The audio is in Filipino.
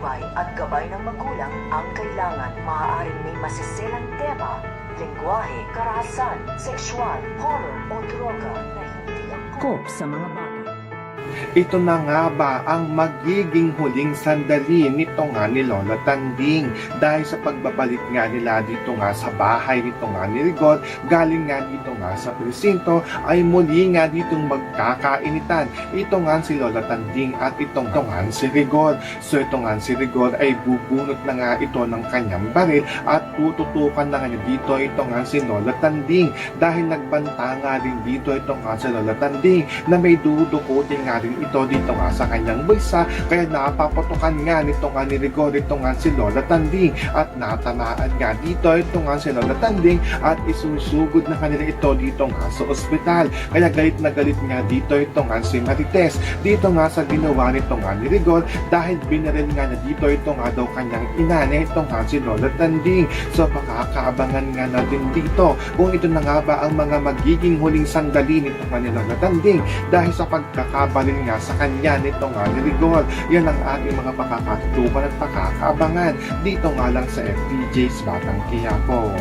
patnubay at gabay ng magulang ang kailangan. Maaaring may masiselang tema, lengguwahe, karahasan, sexual, horror o droga na hindi angkop sa mga bata. Ito na nga ba ang magiging huling sandali nito nga ni Lola Tanding dahil sa pagbabalik nga nila dito nga sa bahay nito nga ni Rigor, galing nga dito nga sa presinto ay muli nga ditong magkakainitan. Ito nga si Lola Tanding at itong nga si Rigor. So ito nga si Rigor ay bubunot na nga ito ng kanyang baril at tututukan na nga dito ito nga si Lola Tanding dahil nagbanta nga rin dito ito nga si Lola Tanding na may dudukutin nga rin ito dito nga sa kanyang bulsa, kaya napaputukan nga nito nga ni Rigor ito nga si Lola Tanding at natamaan nga dito ito nga si Lola Tanding at isusugod na kanila ito dito nga sa ospital. Kaya galit na galit nga dito ito nga si Marites dito nga sa ginawa nito nga ni Rigor dahil binaril nga na dito ito nga daw kanyang ina na ito nga si Lola Tanding. So pakakaabangan nga natin dito kung ito na nga ba ang mga magiging huling sandali nito nga ni Lola Tanding dahil sa pagkakabalin nga sa kanya nito nga ni Rigor. Yan ang ating mga pakakatutukan at pakakaabangan dito nga lang sa FTJ's Batang Quiapo.